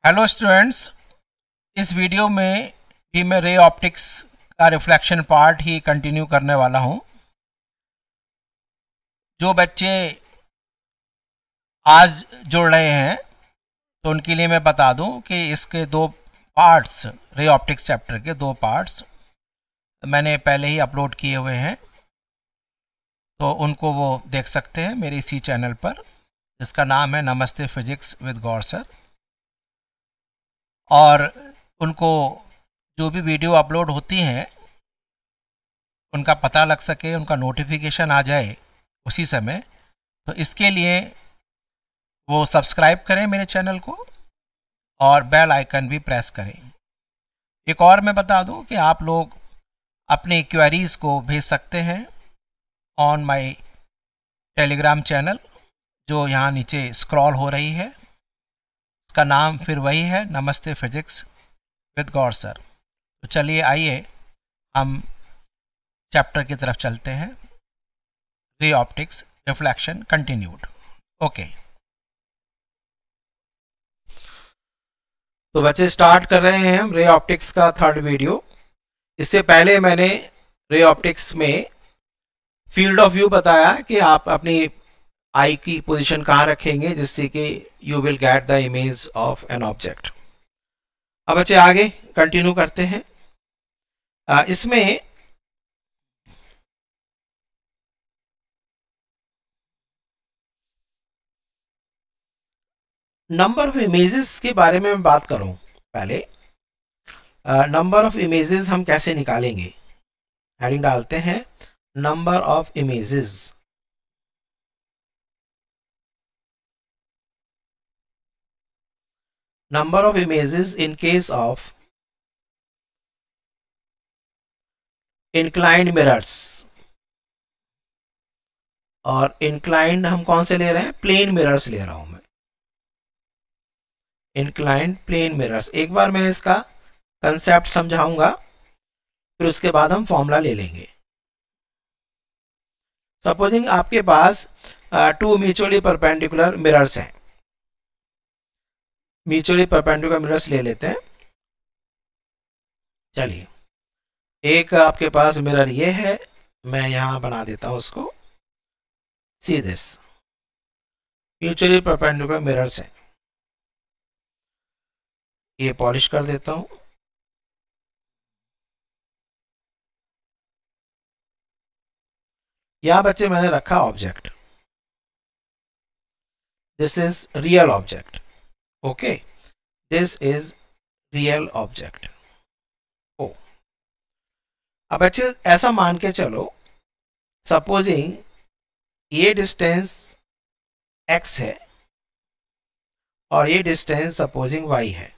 Hello students, इस video में भी मैं रे ऑप्टिक्स का रिफ्लेक्शन पार्ट ही कंटिन्यू करने वाला हूं। जो बच्चे आज जुड़ रहे हैं तो उनके लिए मैं बता दूं कि इसके दो पार्ट्स, रे ऑप्टिक्स चैप्टर के दो पार्ट्स मैंने पहले ही अपलोड किए हुए हैं, तो उनको वो देख सकते हैं मेरे इसी चैनल पर, जिसका नाम है नमस्ते फिजिक्स विद गौर सर। और उनको जो भी वीडियो अपलोड होती हैं उनका पता लग सके, उनका नोटिफिकेशन आ जाए उसी समय, तो इसके लिए वो सब्सक्राइब करें मेरे चैनल को और बेल आइकन भी प्रेस करें। एक और मैं बता दूं कि आप लोग अपने क्वेरीज को भेज सकते हैं ऑन माय टेलीग्राम चैनल, जो यहाँ नीचे स्क्रॉल हो रही है। इसका नाम फिर वही है, नमस्ते फिजिक्स विद गौर सर। तो चलिए आइए हम चैप्टर की तरफ चलते हैं। Ray optics reflection continued. Okay, तो बच्चे स्टार्ट कर रहे हैं हम रे ऑप्टिक्स का थर्ड वीडियो। इससे पहले मैंने रे ऑप्टिक्स में फील्ड ऑफ व्यू बताया कि आप अपनी आई की पोजीशन कहाँ रखेंगे जिससे कि you will get the image of an object. अब बच्चे आगे कंटिन्यू करते हैं। इसमें नंबर ऑफ इमेजेस के बारे में मैं बात करूं। पहले नंबर ऑफ इमेजेस हम कैसे निकालेंगे। हेडिंग डालते हैं number of images. Number of images in case of inclined mirrors. और इंक्लाइंड हम कौन से ले रहे हैं? प्लेन मिरर्स ले रहा हूं मैं, इंक्लाइंड प्लेन मिरर्स। एक बार मैं इसका कंसेप्ट समझाऊंगा, फिर उसके बाद हम फॉर्मूला ले लेंगे। सपोजिंग आपके पास टू म्यूचुअली परपेंडिकुलर मिरर्स हैं। म्यूचुअली परपेंडिकुलर मिरर्स ले लेते हैं। चलिए, एक आपके पास मिरर ये है, मैं यहां बना देता हूं उसको। See this mutually perpendicular mirrors हैं। ये पॉलिश कर देता हूं। यहां बच्चे मैंने रखा object, this is real object. Okay, this is real object. ओ, अब बच्चे ऐसा मान के चलो, सपोजिंग ये डिस्टेंस x है और ये डिस्टेंस सपोजिंग y है।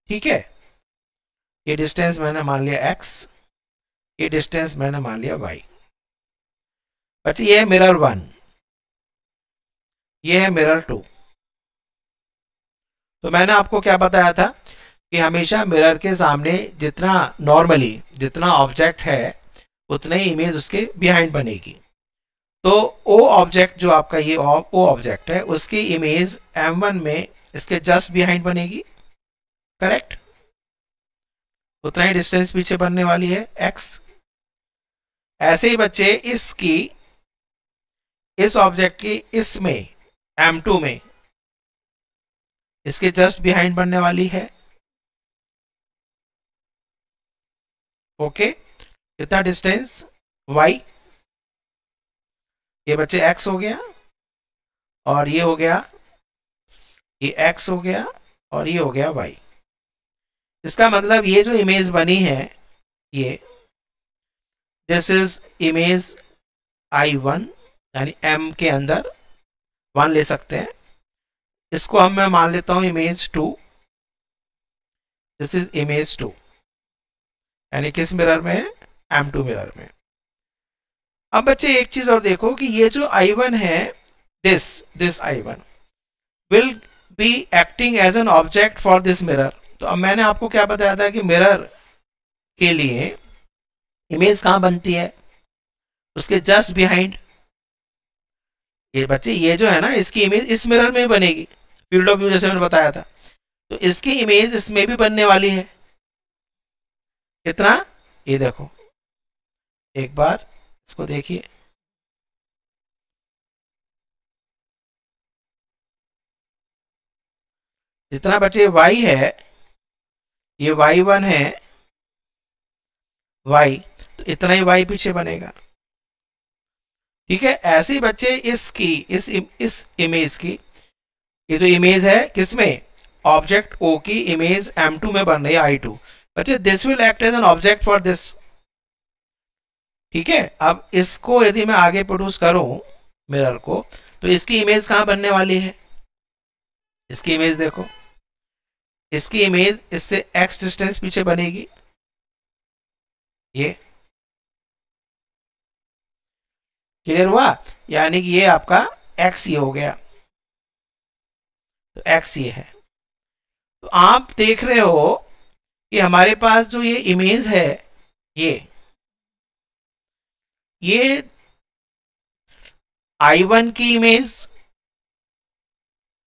ठीक है, ये डिस्टेंस मैंने मान लिया x, ये डिस्टेंस मैंने मान लिया y। बच्चे ये है मिरर 1, ये है मिरर 2। तो मैंने आपको क्या बताया था कि हमेशा मिरर के सामने जितना नॉर्मली जितना ऑब्जेक्ट है उतने ही इमेज उसके बिहाइंड बनेगी। तो ओ ऑब्जेक्ट जो आपका ये ओ ऑब्जेक्ट है, उसकी इमेज M1 में इसके जस्ट बिहाइंड बनेगी। करेक्ट, उतना ही डिस्टेंस पीछे बनने वाली है x। ऐसे ही बच्चे इसकी, इस ऑब्जेक्ट की इसमें M2 में इसके जस्ट बिहाइंड बनने वाली है। ओके, कितना डिस्टेंस y। ये बच्चे x हो गया और ये हो गया, ये x हो गया और ये हो गया y। इसका मतलब ये जो इमेज बनी है, ये दिस इज इमेज I1, यानी M के अंदर 1 ले सकते हैं। इसको हम मैं मान लेता हूं इमेज 2, दिस इज इमेज 2, यानी किस मिरर में है? M2 मिरर में। अब बच्चे एक चीज और देखो कि ये जो I1 है, this I1 will be acting as an object for this mirror. तो अब मैंने आपको क्या बताया था कि मिरर के लिए इमेज कहां बनती है? उसके जस्ट बिहाइंड। ये बच्चे ये जो है ना, इसकी इमेज इस मिरर में बनेगी। फील्ड ऑफ व्यू जैसे मैंने बताया था। तो इसकी इमेज इसमें भी बनने वाली है। कितना, ये देखो एक बार इसको देखिए, जितना बचे y है, ये y1 है y, तो इतना ही y पीछे बनेगा। ठीक है, ऐसे ही बच्चे इसकी इस इमेज की, ये जो इमेज है किसमें, ऑब्जेक्ट ओ की इमेज M2 में बन रही है I2। बच्चे this will act as an object for this. ठीक है, अब इसको यदि मैं आगे प्रोड्यूस करूं मिरर को, तो इसकी इमेज कहां बनने वाली है, इसकी इमेज देखो, इसकी इमेज इससे x डिस्टेंस पीछे बनेगी, ये क्लियर हुआ, यानी कि ये आपका x ये हो गया, तो x ये है। तो आप देख रहे हो कि हमारे पास जो ये इमेज है, ये I1 की इमेज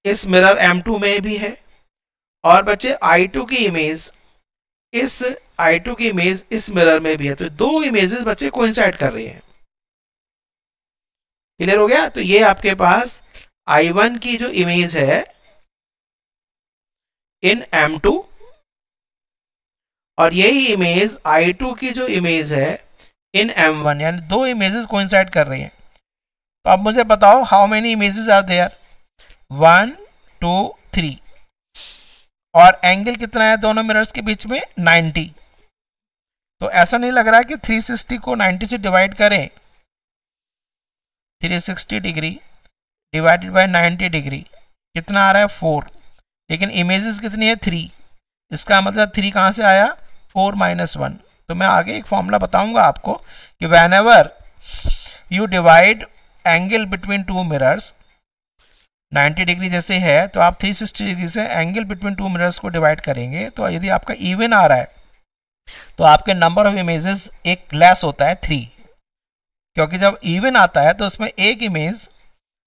इस मिरर M2 में भी है, और बच्चे I2 की इमेज इस मिरर में भी है। तो दो इमेजेस बच्चे कोइंसाइड कर रही हैं। क्लियर हो गया। तो ये आपके पास I1 की जो इमेज है इन M2, और यही इमेज I2 की जो इमेज है इन M1, यानी दो इमेजेस कोइंसाइड कर रही हैं। तो अब मुझे बताओ how many images are there, 1 2 3, और एंगल कितना है दोनों मिरर्स के बीच में, 90। तो ऐसा नहीं लग रहा है कि 360 को 90 से डिवाइड करें, 360 डिग्री डिवाइडेड बाय 90 डिग्री कितना आ रहा है, 4। लेकिन इमेजेस कितनी है, 3। इसका मतलब 3 कहाँ से आया, 4 - 1। तो मैं आगे एक फॉर्मूला बताऊंगा आपको कि van ever you divide angle between two mirrors, 90 degree जैसे है तो आप 360 डिग्री से एंगल बिटवीन टू मिरर्स को डिवाइड करेंगे। तो यदि आपका इवन आ रहा है तो आपके नंबर ऑफ इमेजेस एक लेस होता है 3, क्योंकि जब इवन आता है तो उसमें एक इमेज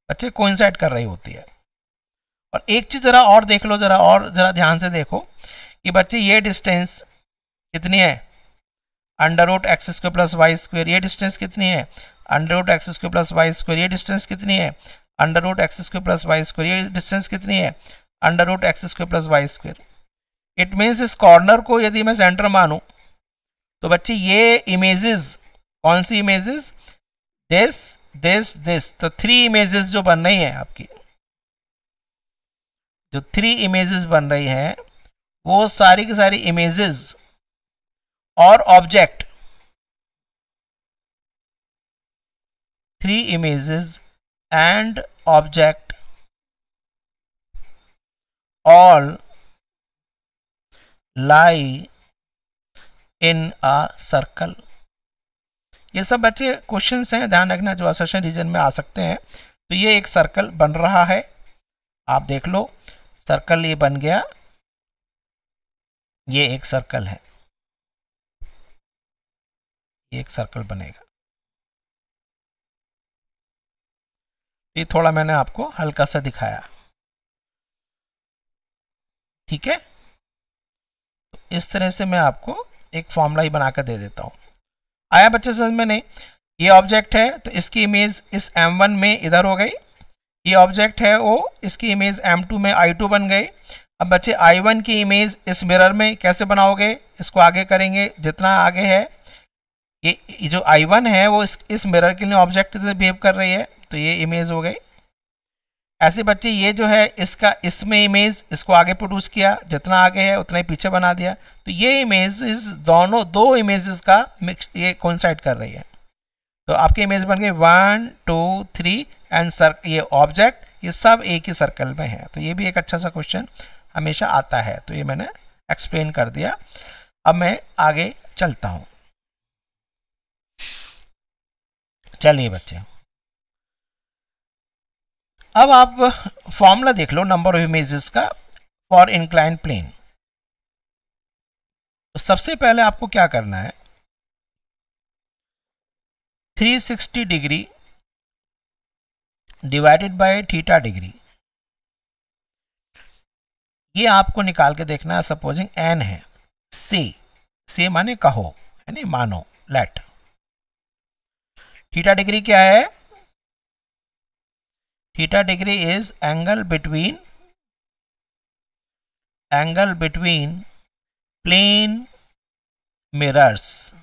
बच्चे कोइंसाइड कर रही होती है। और एक चीज जरा और देख लो, जरा ध्यान से देखो कि बच्चे ये डिस्टेंस कितनी है, √x² + y²। ये डिस्टेंस कितनी है, √x² + y²। ये डिस्टेंस कितनी है, √x² + y²। ये डिस्टेंस कितनी है, √x² + y²। इट मीन्स इस कॉर्नर को यदि मैं सेंटर मानूं तो बच्चे ये इमेजेस, कौन सी इमेजेस, दिस, तो 3 इमेजेस जो बन रही हैं आपकी, जो 3 इमेजेस बन रही हैं वो सारी की सारी इमेजेस और object, 3 images and object all lie in a circle. ये सब बच्चे क्वेश्चंस हैं, ध्यान रखना, जो असर्शन रीजन में आ सकते हैं। तो ये एक सर्कल बन रहा है, आप देख लो, सर्कल ये बन गया, ये एक सर्कल है, ये एक सर्कल बनेगा। ये थोड़ा मैंने आपको हल्का सा दिखाया, ठीक है। तो इस तरह से मैं आपको एक फॉर्मूला ही बनाकर दे देता हूं। आया बच्चे समझ में? नहीं, ये ऑब्जेक्ट है तो इसकी इमेज इस M1 में इधर हो गई, ये ऑब्जेक्ट है वो, इसकी इमेज M2 में I2 बन गई। अब बच्चे I1 की इमेज इस मिरर में कैसे बनाओगे, इसको आगे करेंगे, जितना आगे है ये जो I1 है वो इस मिरर के लिए ऑब्जेक्ट से बिहेव कर रही है, तो ये इमेज हो गई। ऐसे बच्चे ये जो है इसका इसमें इमेज, इसको आगे प्रोड्यूस किया, जितना आगे है उतना ही पीछे बना दिया। तो ये इमेज दोनों दो इमेजेस का मिक्स ये कोइंसाइड कर रही है। तो आपकी इमेज बन गई 1 2 3 एंड ये ऑब्जेक्ट, ये सब एक ही सर्कल में है। तो ये भी एक अच्छा सा क्वेश्चन हमेशा आता है, तो ये मैंने एक्सप्लेन कर दिया। अब मैं आगे चलता हूं। चलिए बच्चे, अब आप फॉर्मूला देख लो नंबर ऑफ इमेजेस का फॉर इंक्लाइंड प्लेन। तो सबसे पहले आपको क्या करना है, 360 degree divided by theta degree, ये आपको निकाल के देखना है। सपोजिंग एन है, से माने कहो, यानी मानो, लेट। थीटा डिग्री क्या है? Theta degree is angle between plane mirrors,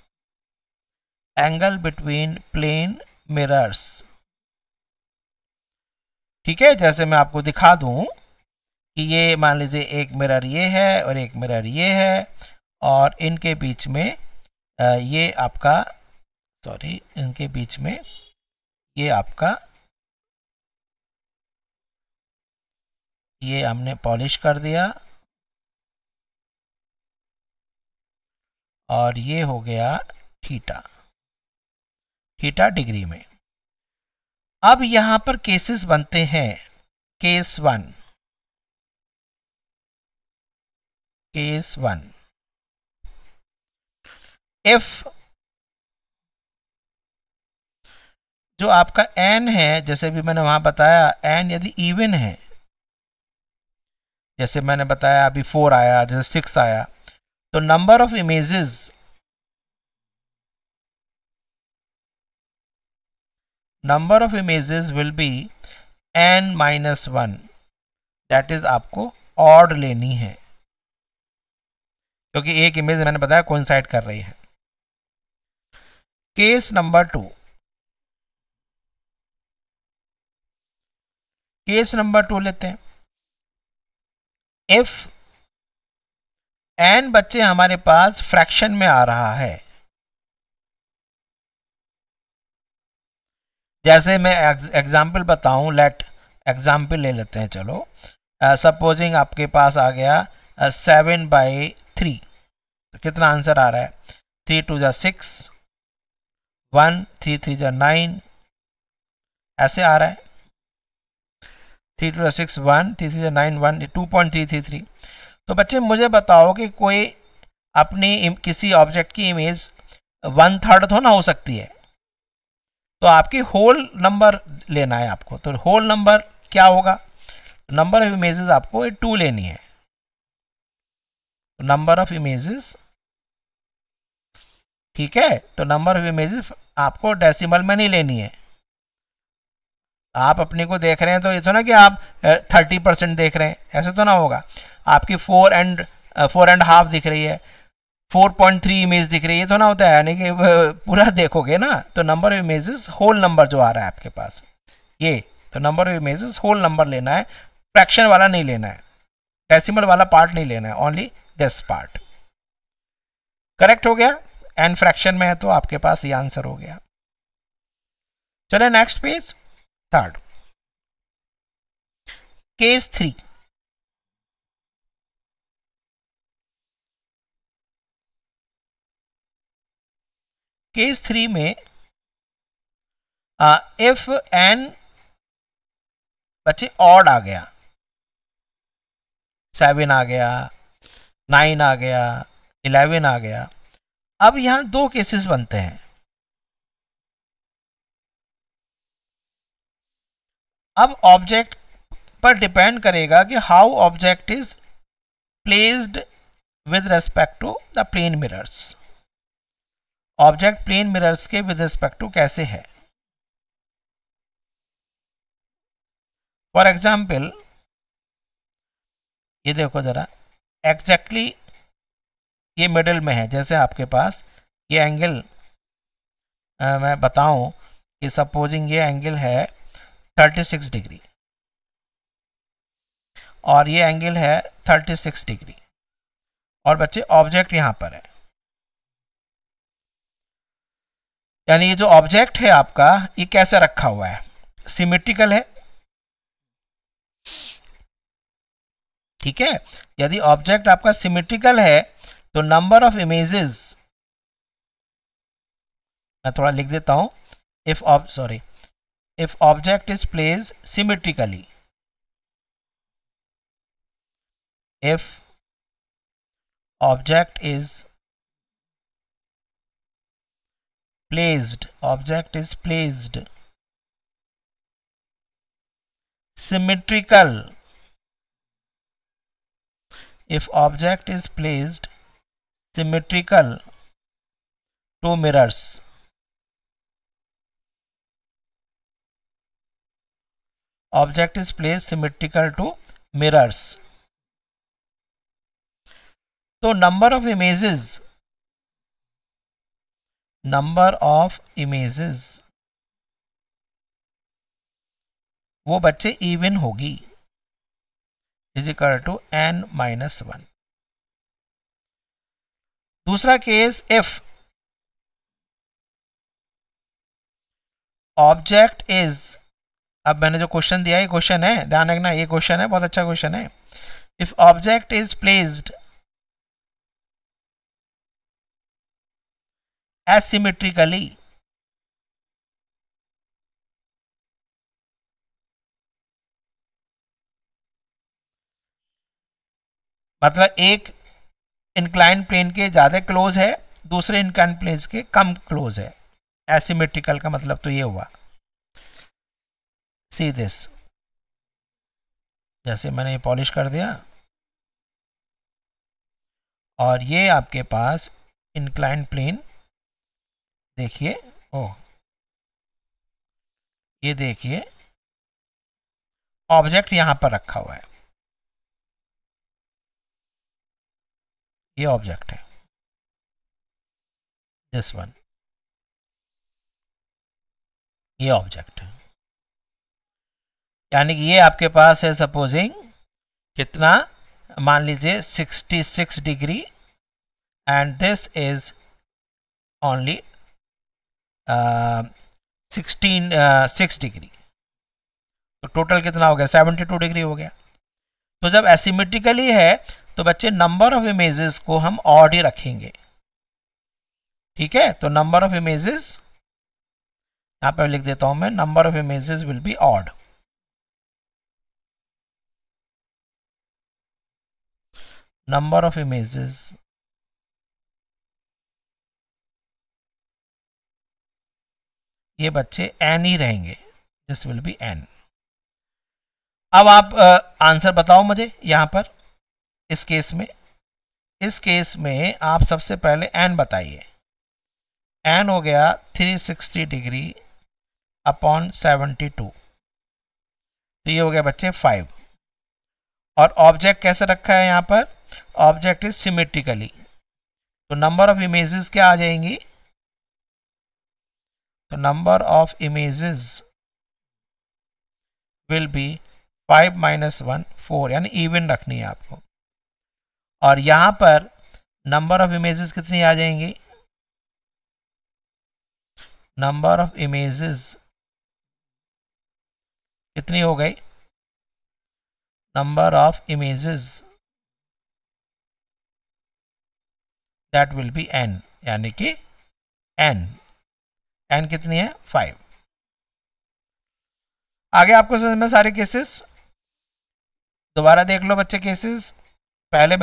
angle between plane mirrors. ठीक है, जैसे मैं आपको दिखा दूं कि ये मान लीजिए एक मिरर ये है और एक मिरर ये है, और इनके बीच में ये आपका, सॉरी, इनके बीच में ये आपका, ये हमने पॉलिश कर दिया, और ये हो गया थीटा, थीटा डिग्री में। अब यहां पर केसेस बनते हैं। केस वन, इफ जो आपका एन है, जैसे भी मैंने वहां बताया, एन यदि इवन है, जैसे मैंने बताया अभी 4 आया, जैसे 6 आया, तो number of images will be n-1, that is आपको ऑड लेनी है, क्योंकि एक इमेज मैंने बताया कोइंसाइड कर रही है। केस नंबर टू लेते हैं। इफ n बच्चे हमारे पास फ्रैक्शन में आ रहा है, जैसे मैं एग्जाम्पल बताऊं, लेट एग्जाम्पल ले लेते हैं, चलो। सपोजिंग आपके पास आ गया 7/3, तो कितना आंसर आ रहा है? 3 2 6, 1 3 3 9, ऐसे आ रहा है। 3 2 6 1 3 3 9 1 2.333। तो बच्चे मुझे बताओ कि कोई अपनी किसी ऑब्जेक्ट की इमेज 1/3 तो ना हो सकती है, तो आपकी होल नंबर लेना है आपको। तो होल नंबर क्या होगा? नंबर ऑफ इमेजेस आपको 2 लेनी है। नंबर ऑफ इमेजेस, ठीक है, तो नंबर ऑफ इमेजेस आपको डेसिमल में नहीं लेनी है। आप अपने को देख रहे हैं तो ये तो ना कि आप 30% देख रहे हैं, ऐसे तो ना होगा। आपकी 4.5 दिख रही है, 4.3 इमेज दिख रही है, तो ना होता है, यानी कि पूरा देखोगे ना। तो number of images whole number जो आ रहा है आपके पास, ये, तो number of images whole number लेना है, फ्रैक्शन वाला नहीं लेना है, डेसिमल वाला पार्ट नहीं लेना है, ओनली दिस पार्ट। करेक्ट हो गया। एन फ्रैक्शन में है तो आपके पास ये आंसर हो गया। चले next page, third, case 3। Case 3 में इफ एन बच्चे ऑड आ गया, 7 आ गया, 9 आ गया, 11 आ गया। अब यहां 2 केसेस बनते हैं। अब ऑब्जेक्ट पर डिपेंड करेगा कि how object is placed with respect to the plane mirrors. Object plane mirrors के विद रेस्पेक्ट टू कैसे है। फॉर एग्जाम्पल, ये देखो जरा, एग्जैक्टली ये मिडिल में है। जैसे आपके पास ये एंगल, मैं बताऊं कि सपोजिंग ये एंगल है 36 डिग्री और ये एंगल है 36 डिग्री, और बच्चे ऑब्जेक्ट यहां पर है, यानी ये जो ऑब्जेक्ट है आपका, ये कैसे रखा हुआ है? सिमेट्रिकल है, ठीक है। यदि ऑब्जेक्ट आपका सिमेट्रिकल है तो नंबर ऑफ इमेजेस, मैं थोड़ा लिख देता हूं, if object is placed symmetrically, if object is placed symmetrical, if object is placed symmetrical to mirrors, object is placed symmetrical to mirrors, तो number of images वो बच्चे इवन होगी, इज इक्वल टू n-1। दूसरा case, if object is, अब मैंने जो question दिया, ये क्वेश्चन है, ध्यान रखना, ये क्वेश्चन है, बहुत अच्छा क्वेश्चन है। इफ ऑब्जेक्ट इज प्लेस्ड एसिमेट्रिकली, मतलब एक इंक्लाइन प्लेन के ज्यादा क्लोज है, दूसरे इंक्लाइन प्लेन के कम क्लोज है, एसिमेट्रिकल का मतलब तो ये हुआ। सी दिस, जैसे मैंने ये पॉलिश कर दिया और ये आपके पास इंक्लाइन प्लेन, देखिए, ओह, ये देखिए ऑब्जेक्ट यहां पर रखा हुआ है, ये ऑब्जेक्ट है, दिस वन, ये ऑब्जेक्ट है, यानी कि ये आपके पास है सपोजिंग कितना, मान लीजिए 66 degree and this is only 6 degree, तो टोटल कितना हो गया, 72 डिग्री हो गया। तो जब एसिमेट्रिकली है तो बच्चे नंबर ऑफ इमेजेस को हम ऑड ही रखेंगे, ठीक है। तो नंबर ऑफ इमेजेस यहां पर लिख देता हूं मैं, number of images will be odd, number of images ये बच्चे n ही रहेंगे, दिस विल बी n। अब आप आंसर बताओ मुझे यहां पर, इस केस में आप सबसे पहले n बताइए, n हो गया 360 डिग्री अपॉन 72, तो ये हो गया बच्चे 5। और ऑब्जेक्ट कैसे रखा है यहां पर, ऑब्जेक्ट इज सिमेट्रिकली, तो नंबर ऑफ इमेजेस क्या आ जाएंगी, तो number of images will be 5 - 1 4, यानी इवन रखनी है आपको। और यहां पर नंबर ऑफ इमेजेस कितनी आ जाएंगी, नंबर ऑफ इमेजेस कितनी हो गई, number of images that will be n, यानी कि n कितनी है 5। आगे आपको समझ में सारे केसेस, दोबारा देख लो बच्चे केसेस। पहले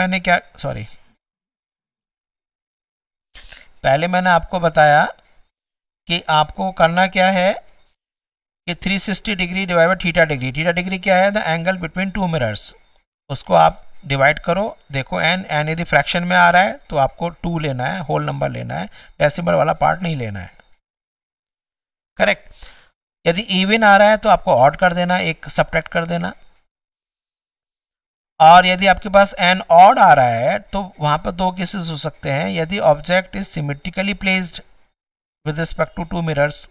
मैंने आपको बताया कि आपको करना क्या है कि 360 degree divide by theta degree, theta degree क्या है, the angle between two mirrors, उसको आप डिवाइड करो, देखो n यदि फ्रैक्शन में आ रहा है तो आपको 2 लेना है, होल नंबर लेना है, डेसिमल वाला पार्ट नहीं लेना है, करेक्ट। यदि इवन आ रहा है तो आपको ऑड कर देना, एक सब्ट्रैक्ट कर देना। और यदि आपके पास n ऑड आ रहा है तो वहां पर दो केसेस हो सकते हैं, यदि object is symmetrically placed with respect to two mirrors,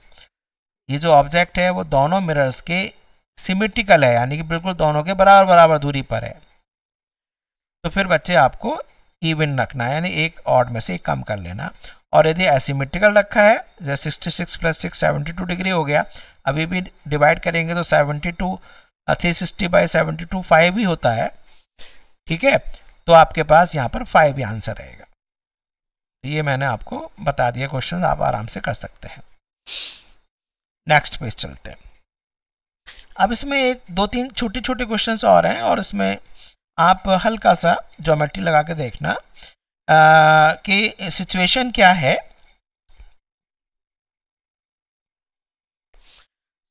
ये जो ऑब्जेक्ट है वो दोनों मिरर्स के सिमेट्रिकल है, यानी कि बिल्कुल दोनों के बराबर बराबर दूरी पर है, तो फिर बच्चे आपको इवन रखना है, यानी एक ऑड में से एक कम कर लेना। और यदि एसिमेट्रिकल रखा है, जैसे 66 + 6 72 डिग्री हो गया, अभी भी डिवाइड करेंगे तो 72 360 / 72 5 ही होता है, ठीक है। तो आपके पास यहाँ पर 5 ही आंसर रहेगा। ये मैंने आपको बता दिया, क्वेश्चन आप आराम से कर सकते हैं। नेक्स्ट पेज चलते हैं। अब इसमें एक 2-3 छोटे छोटे क्वेश्चंस और हैं, और इसमें आप हल्का सा ज्योमेट्री लगा के देखना कि सिचुएशन क्या है।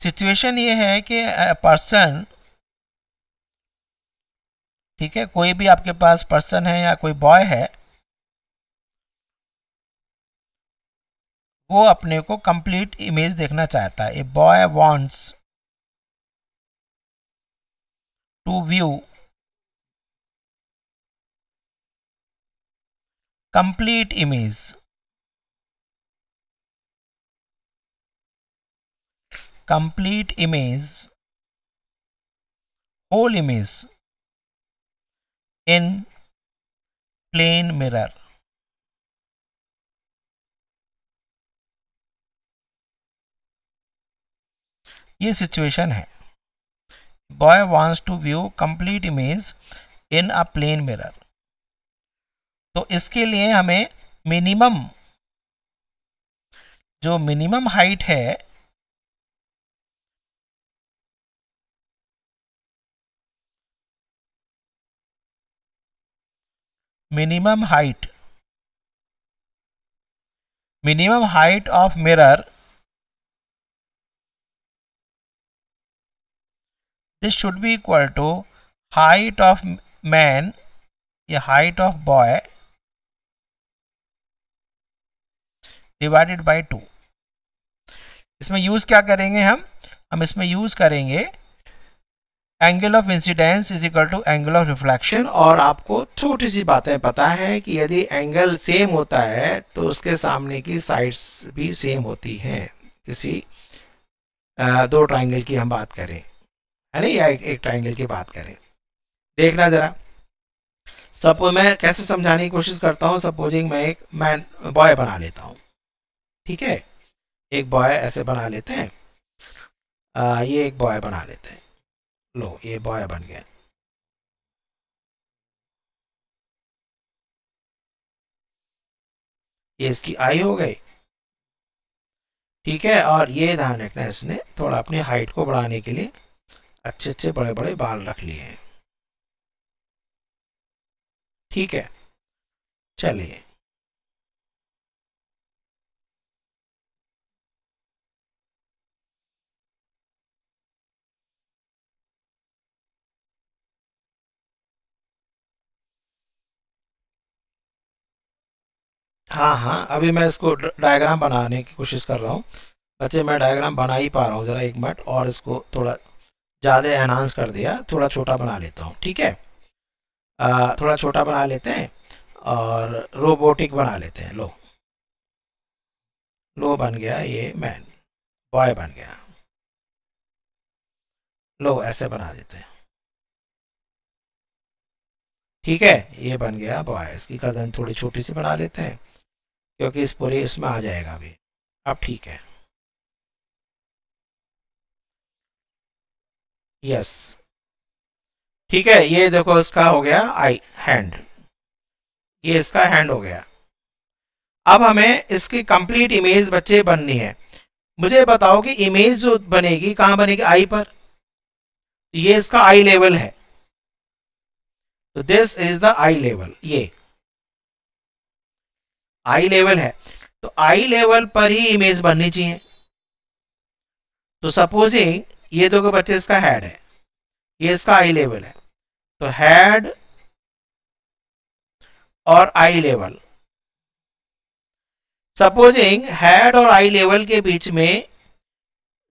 सिचुएशन ये है कि पर्सन ठीक है, कोई भी आपके पास पर्सन है या कोई बॉय है, वो अपने को कंप्लीट इमेज देखना चाहता है। A boy wants to view complete image, complete image, whole image in plane mirror। ये सिचुएशन है, boy wants to view complete image in a plane mirror. तो इसके लिए हमें मिनिमम, जो मिनिमम हाइट है, minimum height of mirror, this should be equal to height of man या height of boy divided by 2। इसमें use क्या करेंगे हम इसमें यूज करेंगे angle of incidence is equal to angle of reflection. और आपको छोटी सी बातें पता है कि यदि एंगल सेम होता है तो उसके सामने की साइड्स भी सेम होती हैं। किसी दो ट्राइंगल की हम बात करें, है ना, या एक ट्राइंगल की बात करें, देखना जरा। सपोज मैं कैसे समझाने की कोशिश करता हूँ, सपोजिंग मैं एक बॉय बना लेता हूँ, ठीक है, एक बॉय ऐसे बना लेते हैं, ये एक बॉय बना लेते हैं, लो ये बॉय बन गया। ये इसकी आई हो गई, ठीक है। और ये ध्यान रखना है, इसने थोड़ा अपनी हाइट को बढ़ाने के लिए अच्छे अच्छे बड़े बड़े बाल रख लिए हैं, ठीक है। चलिए, हाँ हाँ, अभी मैं इसको डायग्राम बनाने की कोशिश कर रहा हूँ बच्चे। मैं डायग्राम बना ही पा रहा हूँ, ज़रा एक मिनट, और इसको थोड़ा ज़्यादा एनहांस कर दिया, थोड़ा छोटा बना लेता हूँ, ठीक है। थोड़ा छोटा बना लेते हैं और रोबोटिक बना लेते हैं। लो लो बन गया, ये मैन बॉय बन गया। लो ऐसे बना देते हैं, ठीक है, ये बन गया बॉय। इसकी गर्दन थोड़ी छोटी सी बना लेते हैं क्योंकि इस पूरे इसमें आ जाएगा अभी। अब ठीक है, यस, ठीक है। ये देखो इसका हो गया आई हैंड, ये इसका हैंड हो गया। अब हमें इसकी कंप्लीट इमेज बच्चे बननी है। मुझे बताओ कि इमेज जो बनेगी कहां बनेगी, आई पर। ये इसका आई लेवल है, तो this is the I level, ये आई लेवल है, तो आई लेवल पर ही इमेज बननी चाहिए। तो सपोजिंग ये देखो बच्चे, इसका हेड है, ये इसका आई लेवल है, तो हेड और आई लेवल, सपोजिंग हेड और आई लेवल के बीच में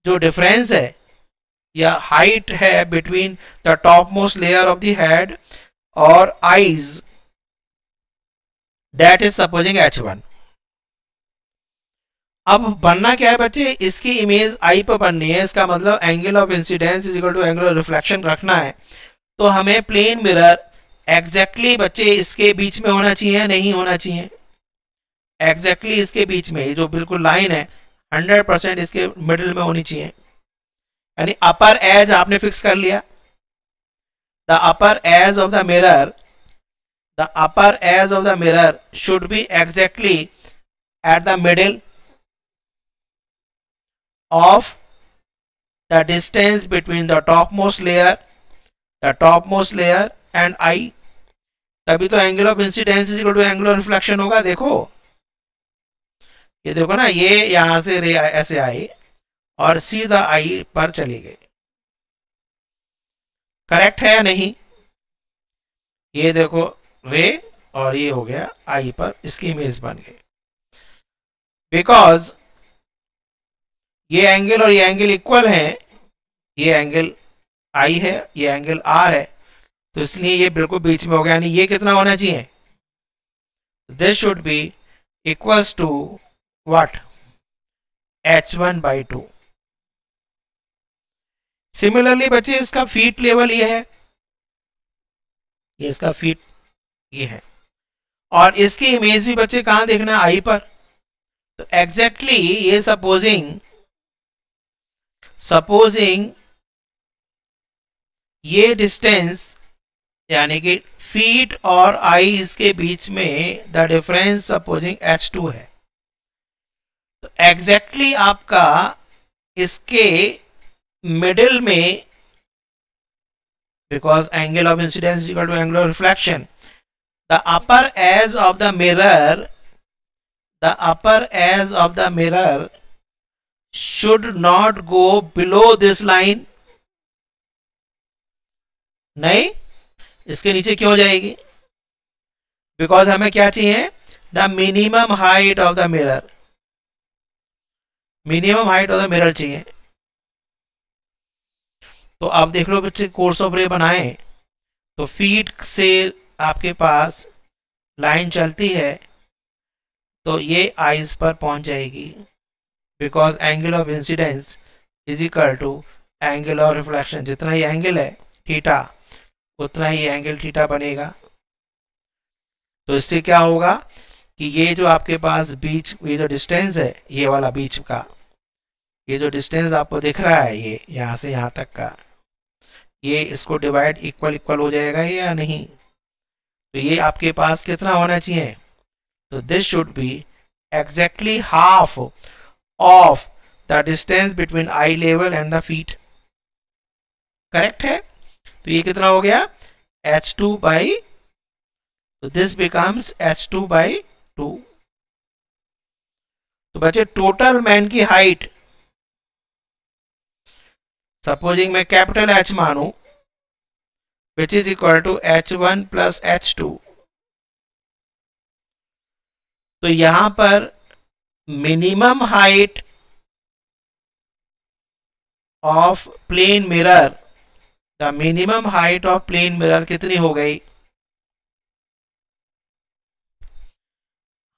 जो डिफरेंस है या हाइट है between the top most layer of the head और eyes, that is supposing H1। अब बनना क्या है बच्चे, इसकी इमेज आई पर बननी है, इसका मतलब angle of incidence is equal to angle of reflection रखना है। तो हमें प्लेन मिरर एग्जैक्टली बच्चे इसके बीच में होना चाहिए, नहीं होना चाहिए, एग्जैक्टली इसके बीच में, जो बिल्कुल लाइन है 100% इसके मिडिल में होनी चाहिए। यानी अपर एज आपने फिक्स कर लिया, the upper edge of the mirror, the upper edge of the mirror should be exactly at the middle of the distance between the topmost layer and I। तभी तो angle of incidence is equal to angle of reflection होगा। देखो ये देखो ना, ये यहां से रे ऐसे आई और सीधा आई पर चली गई, करेक्ट है या नहीं। ये देखो रे, और ये हो गया आई पर, इसकी इमेज बन गई। बिकॉज ये एंगल और ये एंगल इक्वल है, ये एंगल आई है, ये एंगल आर है, तो इसलिए ये बिल्कुल बीच में हो गया। यानी ये कितना होना चाहिए, this should be equals to what, h1/2। Similarly बच्चे इसका फीट लेवल ये है, ये इसका फीट ये है, और इसकी इमेज भी बच्चे कहां देखना है, आई पर। तो एग्जैक्टली ये सपोजिंग ये डिस्टेंस यानी कि फीट और आई इसके बीच में द डिफरेंस सपोजिंग h2 है, तो एग्जैक्टली आपका इसके मिडिल में, because angle of incidence equal to angle of reflection, the upper edge of the mirror should not go below this line। नहीं, इसके नीचे क्यों हो जाएगी, बिकॉज हमें क्या चाहिए, the minimum height of the mirror, minimum height of the mirror चाहिए। तो आप देख लो बच्चे, कोर्स ऑफ रे बनाए तो फीट से आपके पास लाइन चलती है, तो ये आइज पर पहुंच जाएगी, because angle of incidence is equal to angle of reflection. जितना ही एंगल है थीटा, उतना ही एंगल थीटा बनेगा। तो इससे क्या होगा कि ये जो आपके पास बीच, ये जो डिस्टेंस है, ये वाला बीच का ये जो डिस्टेंस आपको दिख रहा है, ये यहाँ से यहाँ तक का, ये इसको डिवाइड इक्वल हो जाएगा या नहीं। तो ये आपके पास कितना होना चाहिए, तो this should B exactly half of the distance between I level and the feet. Correct है। तो ये कितना हो गया, h2 बाई, तो दिस बिकम्स h2/2। तो बच्चे टोटल मैन की हाइट, सपोजिंग मैं कैपिटल H मानू, which is equal to h1 plus h2, तो यहां पर minimum height of plane mirror, the minimum height of plane mirror कितनी हो गई,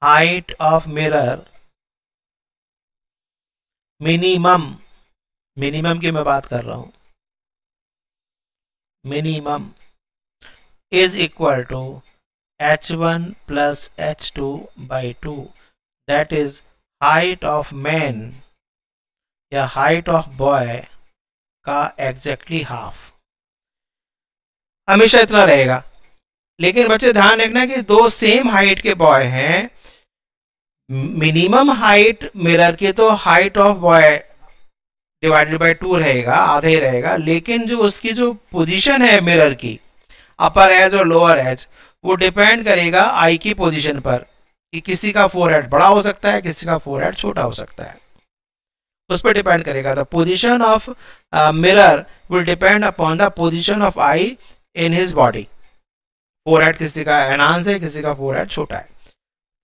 हाइट ऑफ मिरर मिनिमम की मैं बात कर रहा हूं, minimum is equal to h1 plus h2/2, that is height of man या हाइट ऑफ बॉय का एग्जैक्टली हाफ। हमेशा इतना रहेगा। लेकिन बच्चे ध्यान रखना कि दो सेम हाइट के बॉय हैं, मिनिमम हाइट मिरर की तो height of boy divided by 2 रहेगा, आधा ही रहेगा, लेकिन जो उसकी जो पोजीशन है मिरर की, अपर एज और लोअर एज, वो डिपेंड करेगा आई की पोजीशन पर, कि किसी का फोरहेड बड़ा हो सकता है, किसी का फोरहेड छोटा हो सकता है, उस पर डिपेंड करेगा। The position of mirror will depend upon the position of I in his body. Forehead किसी का एनहांस है, किसी का फोरहेड छोटा है,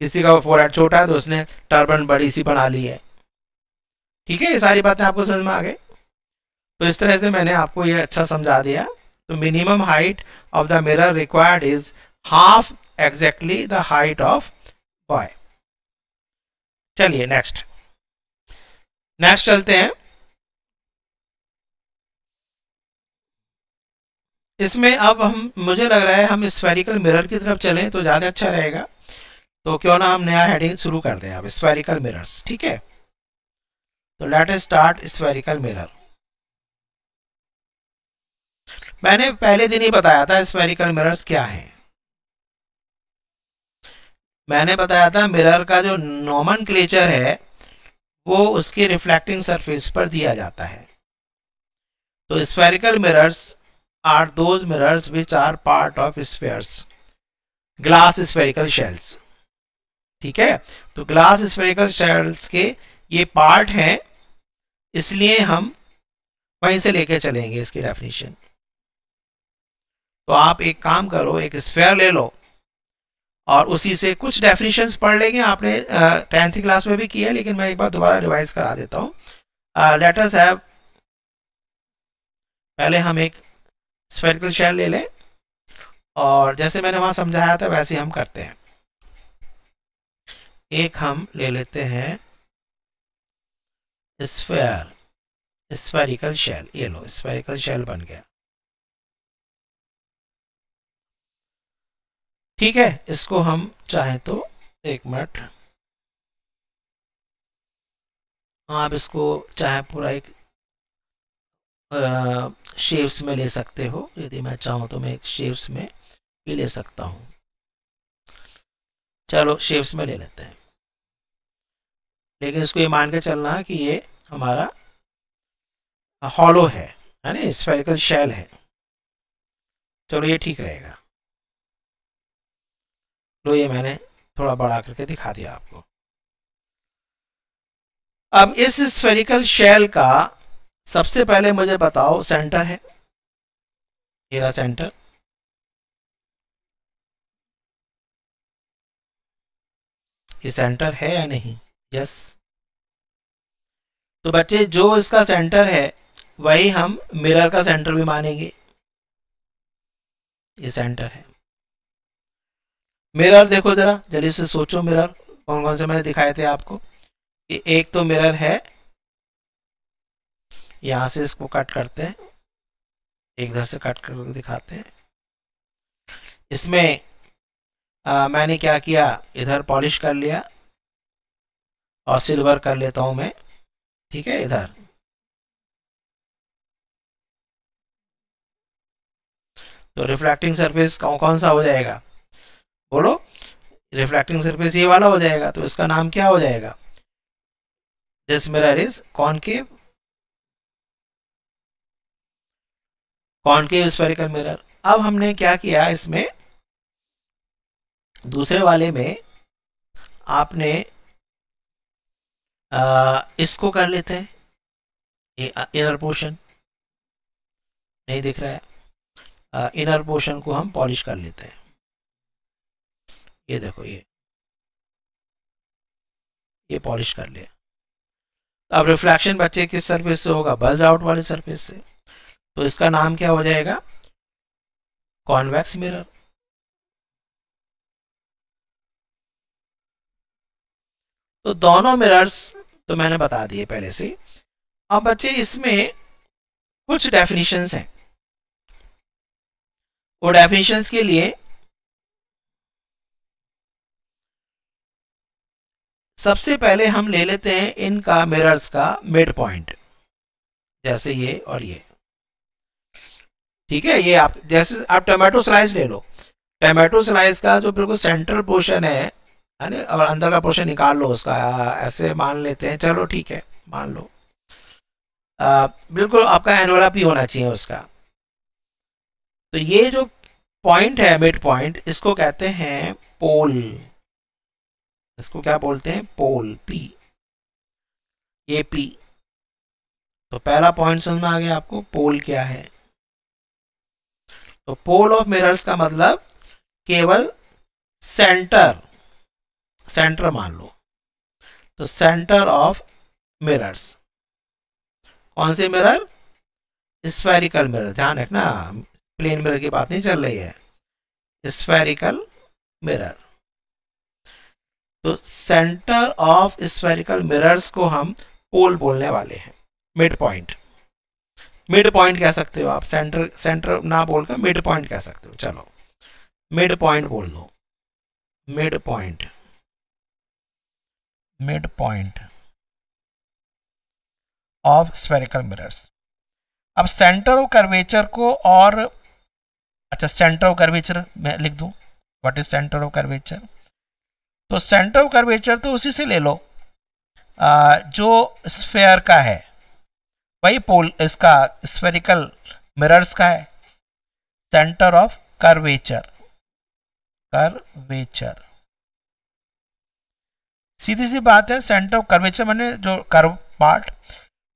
किसी का फोरहेड छोटा है तो उसने टर्बन बड़ी सी बना ली है। ठीक है, ये सारी बातें आपको समझ में आ गई। तो इस तरह से मैंने आपको ये अच्छा समझा दिया। तो minimum height of the mirror required is half exactly the height of boy. चलिए नेक्स्ट चलते हैं। इसमें अब मुझे लग रहा है हम स्फेरिकल मिरर की तरफ चलें तो ज़्यादा अच्छा रहेगा। तो क्यों ना हम नया हेडिंग शुरू कर दें अब, स्फेरिकल मिरर्स। ठीक है, तो let us start spherical mirror. मैंने पहले दिन ही बताया था स्फेरिकल मिरर्स क्या हैं। मैंने बताया था मिरर का जो नोमेनक्लेचर है वो उसकी रिफ्लेक्टिंग सरफेस पर दिया जाता है। तो spherical mirrors are those mirrors which are part of spheres, glass spherical shells। ठीक है, तो ग्लास स्फेरिकल शेल्स के ये पार्ट हैं, इसलिए हम वहीं से लेके चलेंगे इसकी डेफिनेशन। तो आप एक काम करो, एक स्फीयर ले लो और उसी से कुछ डेफिनेशंस पढ़ लेंगे, आपने 10th क्लास में भी किया है, लेकिन मैं एक बार दोबारा रिवाइज करा देता हूँ। लेट अस हैव, पहले हम एक स्फेरिकल शेल ले लें और जैसे मैंने वहां समझाया था वैसे हम करते हैं। एक हम ले लेते हैं स्फेयर, स्फेरिकल शेल, ये लो स्फेरिकल शेल बन गया। ठीक है, इसको हम चाहें तो एक मिनट, आप इसको चाहे पूरा एक शेप्स में ले सकते हो, यदि मैं चाहूँ तो मैं एक शेप्स में भी ले सकता हूँ। चलो शेप्स में ले लेते हैं, लेकिन इसको ये मान के चलना कि ये हमारा हॉलो है ना, स्फेरिकल शेल है। चलो ये ठीक रहेगा। तो ये मैंने थोड़ा बड़ा करके दिखा दिया आपको। अब इस स्फेरिकल शेल का सबसे पहले मुझे बताओ सेंटर है, ये सेंटर, ये सेंटर है या नहीं? यस। तो बच्चे जो इसका सेंटर है वही हम मिरर का सेंटर भी मानेंगे, ये सेंटर है। मिरर देखो जरा जल्दी से सोचो, मिरर कौन कौन से मैंने दिखाए थे आपको। कि एक तो मिरर है, यहां से इसको कट करते हैं, एक इधर से कट करके दिखाते हैं। इसमें मैंने क्या किया, इधर पॉलिश कर लिया और सिल्वर कर लेता हूं मैं, ठीक है। इधर तो रिफ्लेक्टिंग सरफेस कौन सा हो जाएगा, बोलो? रिफ्लेक्टिंग सरफेस ये वाला हो जाएगा, तो इसका नाम क्या हो जाएगा? This mirror is concave, concave spherical mirror. अब हमने क्या किया, इसमें दूसरे वाले में आपने इसको कर लेते हैं, ये इनर पोर्शन नहीं दिख रहा है, इनर पोर्शन को हम पॉलिश कर लेते हैं। ये देखो, ये पॉलिश कर लिया। अब रिफ्लेक्शन बच्चे किस सरफेस से होगा? बल्ज आउट वाले सरफेस से। तो इसका नाम क्या हो जाएगा? Convex mirror. तो दोनों मिरर्स तो मैंने बता दिए पहले से। अब बच्चे इसमें कुछ डेफिनेशंस हैं, वो डेफिनेशंस के लिए सबसे पहले हम ले लेते हैं इनका मिरर्स का मिड पॉइंट, जैसे ये और ये, ठीक है। ये आप जैसे आप टोमेटो स्लाइस ले लो, टोमेटो स्लाइस का जो बिल्कुल सेंट्रल पोर्शन है ना, और अंदर का पोर्शन निकाल लो उसका, ऐसे मान लेते हैं, चलो ठीक है मान लो। बिल्कुल आपका एनवेलप ही होना चाहिए उसका। तो ये जो पॉइंट है मिड पॉइंट, इसको कहते हैं पोल। इसको क्या बोलते हैं? पोल, पी, ये पी। तो पहला पॉइंट समझ में आ गया आपको, पोल क्या है। तो पोल ऑफ मिरर्स का मतलब केवल सेंटर, सेंटर मान लो। तो सेंटर ऑफ मिरर्स, कौन से मिरर? स्फेरिकल मिरर, ध्यान रखना प्लेन मिरर की बात नहीं चल रही है, स्फेरिकल मिरर। तो सेंटर ऑफ स्फेरिकल मिरर्स को हम पोल बोलने वाले हैं, मिड पॉइंट। मिड पॉइंट कह सकते हो आप, सेंटर सेंटर ना बोलकर मिड पॉइंट कह सकते हो। चलो मिड पॉइंट बोल दो, mid point, mid point of spherical mirrors. अब सेंटर ऑफ कर्वेचर को, और अच्छा सेंटर ऑफ कर्वेचर मैं लिख दूं, what is centre of curvature? तो सेंटर ऑफ कर्वेचर तो उसी से ले लो जो स्फेयर का है, वही पोल इसका स्फेरिकल मिरर्स का है। सेंटर ऑफ कर्वेचर, कर्वेचर सीधी सी बात है। सेंटर ऑफ कर्वेचर माने जो कर्व पार्ट,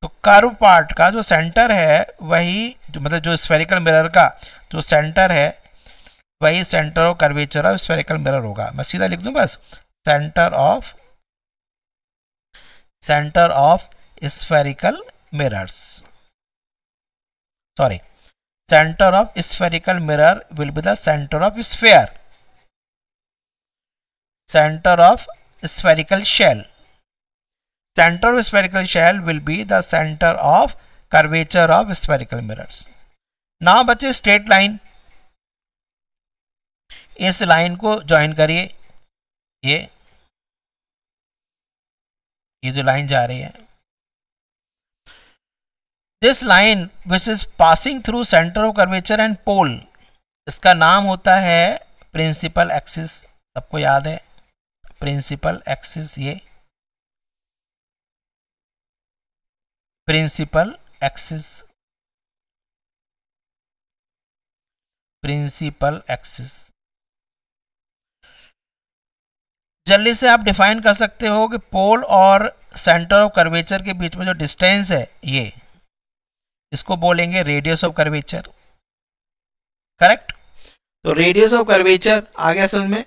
तो कर्व पार्ट का जो सेंटर है वही जो, मतलब जो स्फेरिकल मिरर का जो सेंटर है वही centre of curvature of spherical mirror होगा। मैं सीधा लिख दूं बस, centre of spherical mirrors, sorry, center of spherical mirror will be the center of sphere, center of spherical shell, center of spherical shell will be the center of curvature of spherical mirrors. now बच्चे straight line, इस line को join करिए, ये जो line जा रही है, this line which is passing through centre of curvature and pole, इसका नाम होता है प्रिंसिपल एक्सिस। सबको याद है प्रिंसिपल एक्सिस, ये प्रिंसिपल एक्सिस, प्रिंसिपल एक्सिस। जल्दी से आप डिफाइन कर सकते हो कि पोल और सेंटर ऑफ कर्वेचर के बीच में जो डिस्टेंस है, ये इसको बोलेंगे रेडियस ऑफ कर्वेचर, करेक्ट। तो रेडियस ऑफ कर्वेचर आ गया समझ में।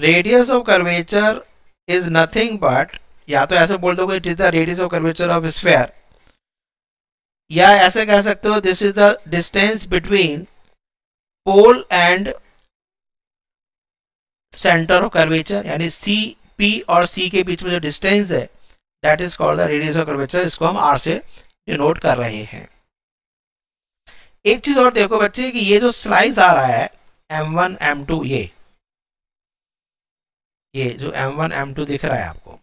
Radius of curvature is nothing but, या तो ऐसे बोल दो it is the radius of curvature of sphere, या ऐसे कह सकते हो this is the distance between pole and centre of curvature, यानी सी पी और सी के बीच में जो डिस्टेंस है that is called the radius of curvature. इसको हम आर से डिनोट कर रहे हैं। एक चीज और देखो बच्चे कि ये जो स्लाइस आ रहा है M1 M2, ये जो M1 M2 दिख रहा है आपको,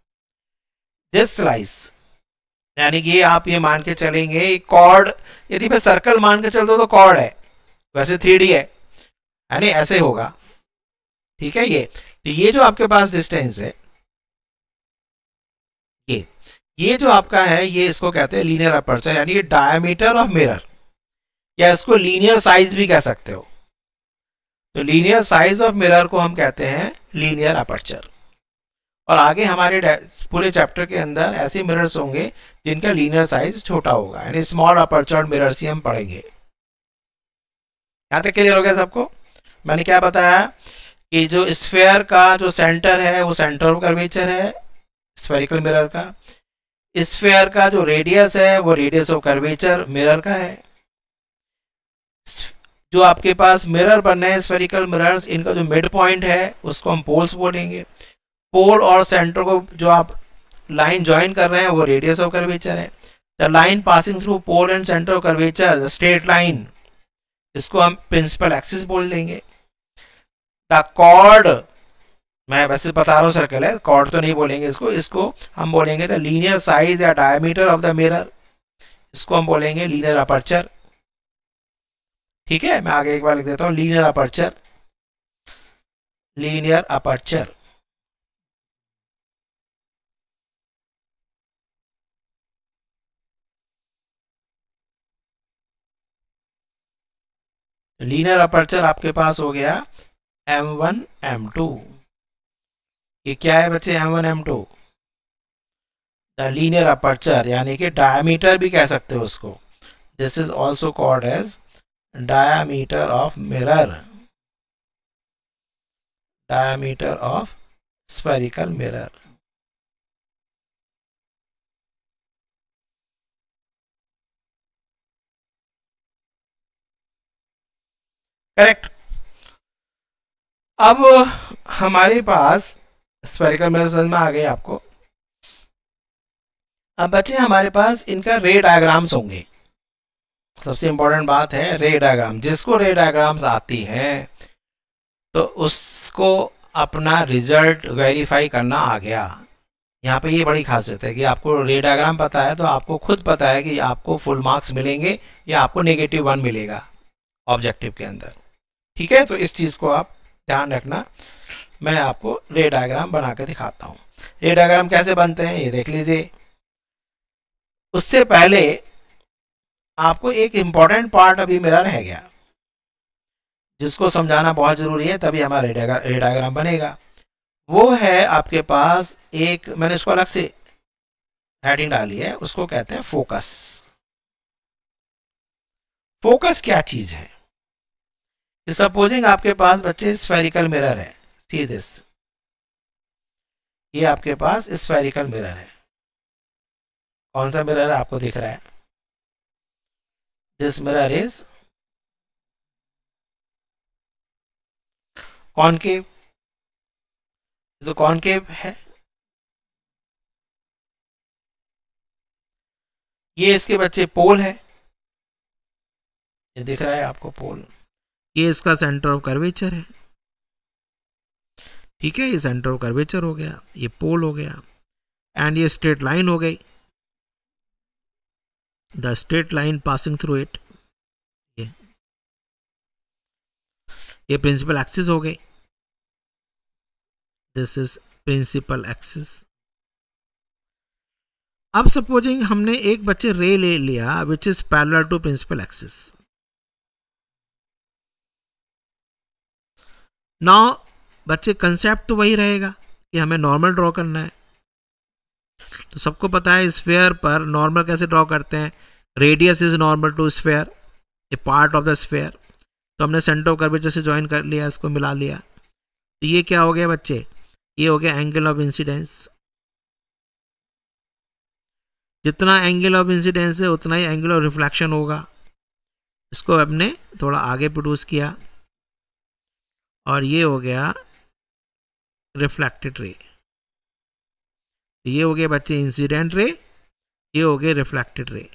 दिस स्लाइस, यानी कि ये आप ये मान के चलेंगे कॉर्ड, यदि मैं सर्कल मान के चल दो तो कॉर्ड है, वैसे 3D है, यानी ऐसे होगा, ठीक है। ये जो आपके पास डिस्टेंस है, ये जो आपका है, ये इसको कहते हैं लीनियर अपर्चर, यानी कि डायमीटर ऑफ मिरर, या इसको लीनियर साइज भी कह सकते हो। तो लीनियर साइज ऑफ मिरर को हम कहते हैं लीनियर अपर्चर। और आगे हमारे पूरे चैप्टर के अंदर ऐसे मिरर्स होंगे जिनका लीनियर साइज छोटा होगा, यानी स्मॉल अपर्चर मिरर्स ही हम पढ़ेंगे। यहां तक क्लियर हो गया सबको? मैंने क्या बताया कि जो स्फीयर का जो सेंटर है वो सेंटर ऑफ कर्वेचर है स्फेरिकल मिरर का, स्फीयर का जो रेडियस है वो रेडियस ऑफ कर्वेचर मिरर का है। जो आपके पास मिरर बन रहे हैं स्फेरिकल मिरर्स, इनका जो मिड पॉइंट है उसको हम पोल्स बोलेंगे। पोल और सेंटर को जो आप लाइन ज्वाइन कर रहे हैं वो रेडियस ऑफ कर्वेचर है। The line passing through pole and centre of curvature, the straight line, इसको हम प्रिंसिपल एक्सिस बोल देंगे। द कॉर्ड, मैं वैसे बता रहा हूँ सर्कल है, कॉर्ड तो नहीं बोलेंगे इसको हम बोलेंगे द लीनियर साइज या डायमीटर ऑफ द मिरर, इसको हम बोलेंगे लीनियर अपर्चर। ठीक है, मैं आगे एक बार लिख देता हूँ, linear aperture, linear aperture. Linear aperture आपके पास हो गया M1 M2। ये क्या है बच्चे M1 M2? The linear aperture, यानी कि डायमीटर भी कह सकते हो उसको। This is also called as diameter of mirror, diameter of spherical mirror. Correct. अब हमारे पास स्फेरिकल मिरर समझ में आ गए आपको। अब बच्चे हमारे पास इनका रे डायग्राम्स होंगे। सबसे इंपॉर्टेंट बात है रे डायग्राम। जिसको रे डायग्राम्स आती हैं तो उसको अपना रिजल्ट वेरीफाई करना आ गया। यहाँ पे ये बड़ी खासियत है कि आपको रे डायग्राम पता है तो आपको खुद पता है कि आपको फुल मार्क्स मिलेंगे या आपको -1 मिलेगा ऑब्जेक्टिव के अंदर। ठीक है, तो इस चीज़ को आप ध्यान रखना। मैं आपको रे डायग्राम बना के दिखाता हूँ। रे डायग्राम कैसे बनते हैं ये देख लीजिए। उससे पहले आपको एक इम्पॉर्टेंट पार्ट अभी मेरा रह गया जिसको समझाना बहुत ज़रूरी है, तभी हमारा रे डायग्राम बनेगा। वो है आपके पास एक, मैंने इसको अलग से हेडिंग डाली है, उसको कहते हैं फोकस। फोकस क्या चीज है? सपोजिंग आपके पास बच्चे स्फेरिकल मिरर है, सी दिस, ये आपके पास स्फेरिकल मिरर है। कौन सा मिरर है आपको दिख रहा है? दिस मिरर इज कॉनकेव, तो कॉनकेव है। ये इसके बच्चे पोल है, ये दिख रहा है आपको पोल। ये इसका सेंटर ऑफ कर्वेचर है, ठीक है, ये सेंटर ऑफ कर्वेचर हो गया, ये पोल हो गया, एंड ये स्ट्रेट लाइन हो गई, the straight line passing through it, ये प्रिंसिपल एक्सिस हो गई, दिस इज प्रिंसिपल एक्सिस। अब सपोजिंग हमने एक बच्चे रे ले लिया which is parallel to principal axis. Now बच्चे कंसेप्ट तो वही रहेगा कि हमें नॉर्मल ड्रॉ करना है। तो सबको पता है स्फेयर पर नॉर्मल कैसे ड्रॉ करते हैं, radius is normal to sphere, a part of the sphere. तो हमने सेंटर ऑफ कर्वेचर से ज्वाइन कर लिया, इसको मिला लिया, तो ये क्या हो गया बच्चे, ये हो गया एंगल ऑफ इंसिडेंस। जितना एंगल ऑफ इंसिडेंस है उतना ही एंगल ऑफ रिफ्लेक्शन होगा। इसको हमने थोड़ा आगे प्रोड्यूस किया और ये हो गया रिफ्लेक्टेड रे। ये हो गए बच्चे इंसिडेंट रे, ये हो गए रिफ्लेक्टेड रे।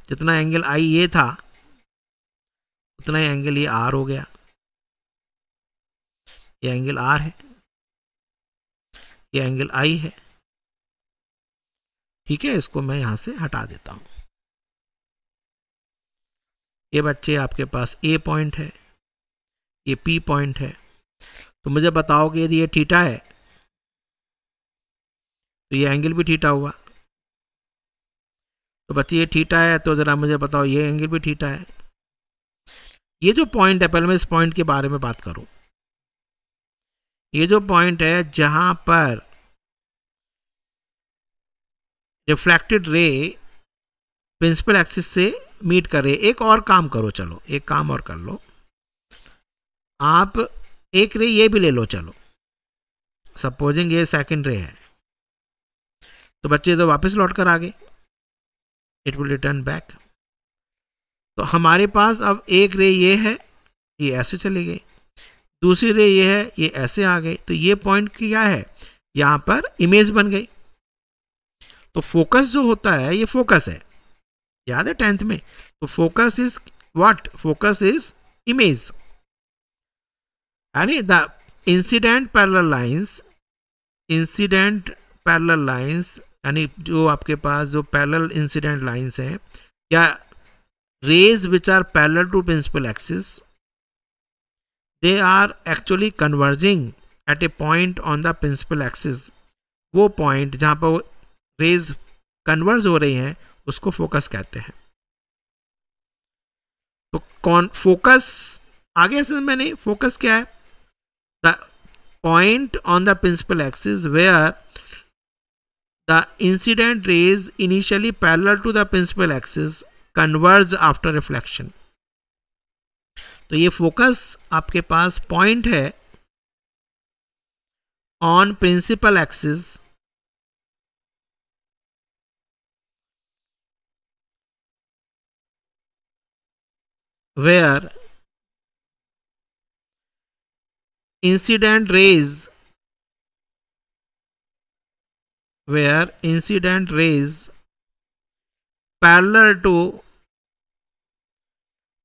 जितना एंगल आई ये था उतना ही एंगल ये आर हो गया, ये एंगल आर है, ये एंगल आई है, ठीक है। इसको मैं यहां से हटा देता हूं। ये बच्चे आपके पास ए पॉइंट है, ये पी पॉइंट है। तो मुझे बताओ कि यदि ये थीटा है तो ये एंगल भी थीटा हुआ। तो बच्चे ये थीटा है तो जरा मुझे बताओ ये एंगल भी थीटा है। ये जो पॉइंट है, पहले मैं इस पॉइंट के बारे में बात करूं। ये जो पॉइंट है जहां पर रिफ्लेक्टेड रे प्रिंसिपल एक्सिस से मीट कर रहे, एक और काम करो, चलो एक काम और कर लो, आप एक रे ये भी ले लो, चलो सपोजिंग ये सेकंड रे है, तो बच्चे तो वापस लौट कर आ गए, इट विल रिटर्न बैक। तो हमारे पास अब एक रे ये है, ये ऐसे चली गई, दूसरी रे ये है, ये ऐसे आ गई। तो ये पॉइंट क्या है, यहां पर इमेज बन गई। तो फोकस जो होता है ये फोकस है, याद है 10th में। तो focus is what, focus is image, यानी the incident parallel lines, incident parallel lines यानी जो आपके पास जो पैरेलल इंसिडेंट लाइंस हैं या rays which are parallel to principal axis, they are actually converging at a point on the principal axis. वो point जहां पर रेज कन्वर्ज हो रही हैं उसको फोकस कहते हैं। तो कौन फोकस, आगे से मैंने फोकस क्या है, the point on the principal axis where the incident rays initially parallel to the principal axis converge after reflection. तो ये फोकस आपके पास पॉइंट है on principal axis where incident rays parallel to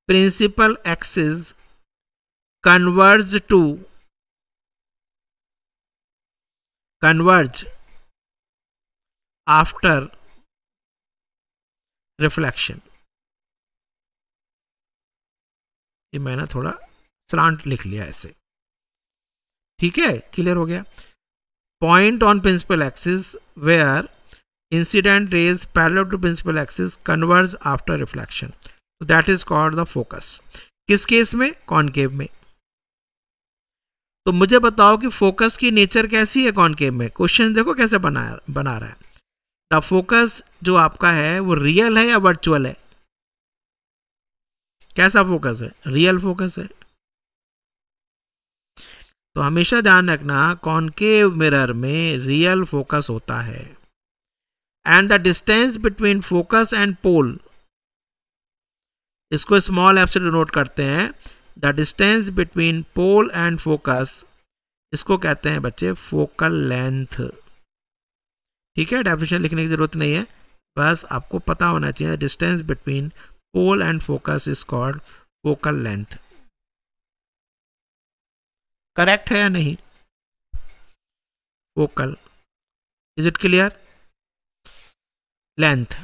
principal axis converge after reflection। ये मैंने थोड़ा slant लिख लिया ऐसे, ठीक है, क्लियर हो गया। Point on principal axis where incident rays parallel to principal axis converge after reflection, that is called the focus. किस केस में, कॉनकेव में। तो मुझे बताओ कि फोकस की नेचर कैसी है कॉनकेव में। क्वेश्चन देखो कैसे बना रहा है। द फोकस जो आपका है वो रियल है या वर्चुअल है, कैसा फोकस है? रियल फोकस है। तो हमेशा ध्यान रखना कॉनकेव मिरर में रियल फोकस होता है। And the distance between focus and pole, इसको स्मॉल एफ से डिनोट करते हैं। The distance between pole and focus, इसको कहते हैं बच्चे फोकल लेंथ। ठीक है, डेफिनेशन लिखने की जरूरत नहीं है, बस आपको पता होना चाहिए distance between pole and focus is called focal length. Correct है या नहीं? Focal, is it clear? Length.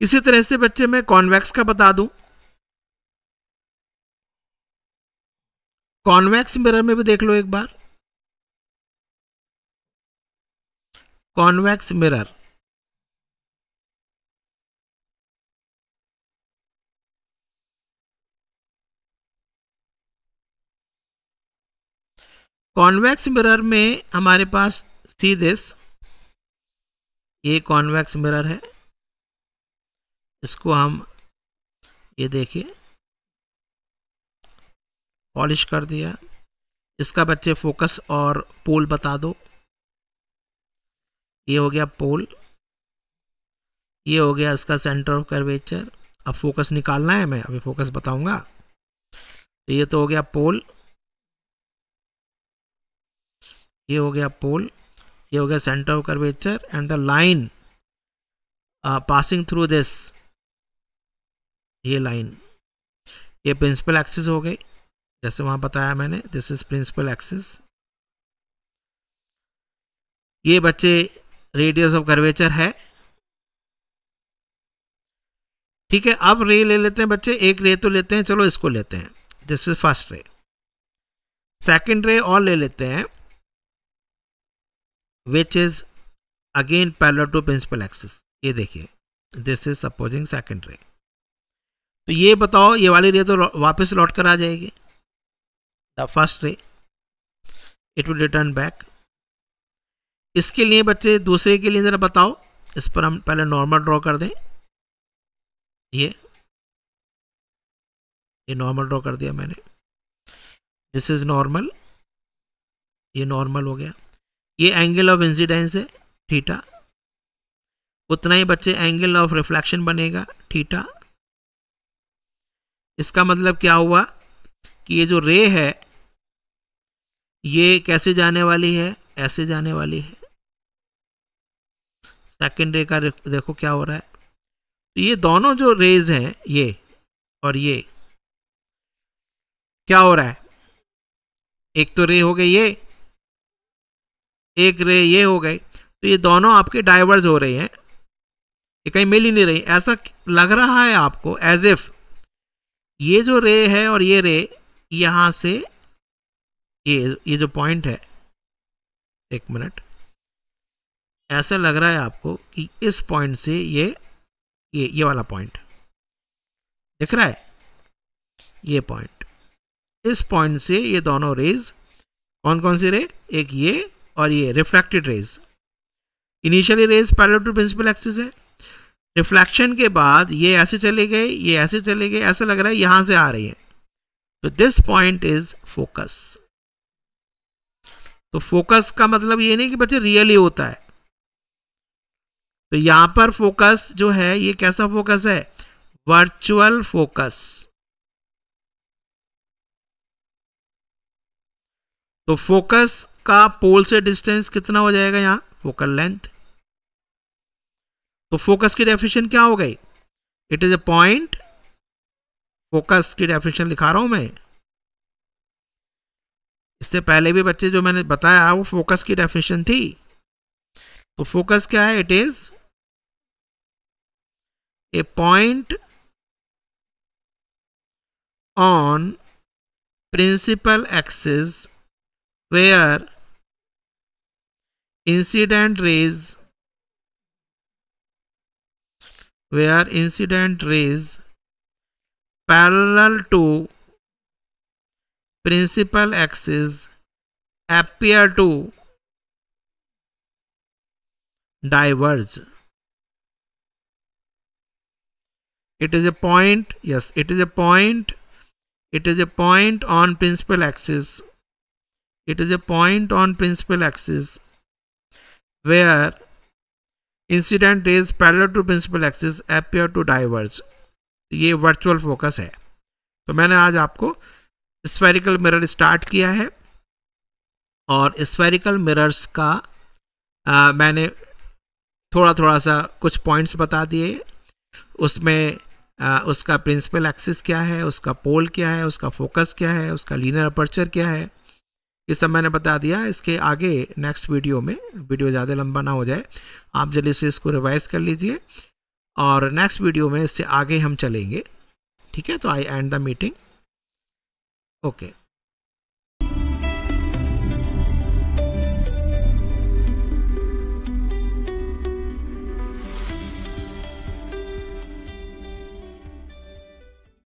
इसी तरह से बच्चे मैं कॉन्वेक्स का बता दूं। कॉन्वेक्स मिरर में भी देख लो एक बार। कॉन्वेक्स मिरर, कॉन्वेक्स मिरर में हमारे पास सी दिस, ये कॉन्वेक्स मिरर है। इसको हम ये देखिए पॉलिश कर दिया। इसका बच्चे फोकस और पोल बता दो। ये हो गया पोल, ये हो गया इसका सेंटर ऑफ कर्वेचर। अब फोकस निकालना है, मैं अभी फोकस बताऊंगा। तो ये तो हो गया पोल, ये हो गया पोल, ये हो गया centre of curvature and the line passing through this, ये लाइन, ये प्रिंसिपल एक्सिस हो गई, जैसे वहां बताया मैंने, दिस इज प्रिंसिपल एक्सिस। ये बच्चे रेडियस ऑफ कर्वेचर है। ठीक है, अब रे ले लेते हैं बच्चे, एक रे तो लेते हैं, चलो इसको लेते हैं, this is first ray. Second ray और ले लेते हैं, which is again parallel to principal axis. ये देखिए, दिस इज सपोजिंग सेकंड रे। तो ये बताओ, ये वाली रे तो वापस लौट कर आ जाएगी, the first ray it will return back. इसके लिए बच्चे दूसरे के लिए जरा बताओ, इस पर हम पहले नॉर्मल ड्रॉ कर दें। ये नॉर्मल ड्रॉ कर दिया मैंने, दिस इज नॉर्मल, ये नॉर्मल हो गया। ये एंगल ऑफ इंसिडेंस है थीटा, उतना ही बच्चे एंगल ऑफ रिफ्लेक्शन बनेगा थीटा। इसका मतलब क्या हुआ कि ये जो रे है ये कैसे जाने वाली है? ऐसे जाने वाली है। सेकेंड रे का देखो क्या हो रहा है। तो ये दोनों जो रेज हैं, ये और ये, क्या हो रहा है? एक तो रे हो गई ये, एक रे ये हो गई, तो ये दोनों आपके डाइवर्ज हो रही हैं, ये कहीं मिल ही नहीं रही। ऐसा लग रहा है आपको एज इफ ये जो रे है और ये रे यहां से, ये जो पॉइंट है, एक मिनट, ऐसा लग रहा है आपको कि इस पॉइंट से ये वाला पॉइंट दिख रहा है, ये पॉइंट, इस पॉइंट से ये दोनों रेज, कौन कौन सी रे? एक ये और ये refracted rays. Initially rays parallel to principal axis है, रिफ्लेक्शन के बाद ये ऐसे चले गए, ये ऐसे चले गए, ऐसा लग रहा है यहां से आ रही है। तो दिस पॉइंट इज फोकस। तो फोकस का मतलब ये नहीं कि बच्चे रियल ही होता है। तो यहां पर फोकस जो है ये कैसा फोकस है? Virtual focus. तो फोकस का पोल से डिस्टेंस कितना हो जाएगा यहां? Focal length. तो फोकस की डेफिनेशन क्या हो गई? It is a point, focus की डेफिनेशन लिखा रहा हूं मैं, इससे पहले भी बच्चे जो मैंने बताया वो फोकस की डेफिनेशन थी। तो फोकस क्या है? It is a point on principal axis where incident rays parallel to principal axis appear to diverge। it is a point, yes, it is a point, it is a point on principal axis, it is a point on principal axis where incident rays parallel to principal axis appear to diverge. ये virtual focus है। तो मैंने आज आपको spherical mirror start किया है और spherical mirrors का मैंने थोड़ा थोड़ा सा कुछ पॉइंट्स बता दिए। उसमें उसका प्रिंसिपल एक्सिस क्या है, उसका पोल क्या है, उसका फोकस क्या है, उसका लीनियर अपर्चर क्या है, ये सब मैंने बता दिया। इसके आगे नेक्स्ट वीडियो में, वीडियो ज़्यादा लंबा ना हो जाए, आप जल्दी से इसको रिवाइज कर लीजिए और नेक्स्ट वीडियो में इससे आगे हम चलेंगे। ठीक है, तो आई एंड द मीटिंग। ओके।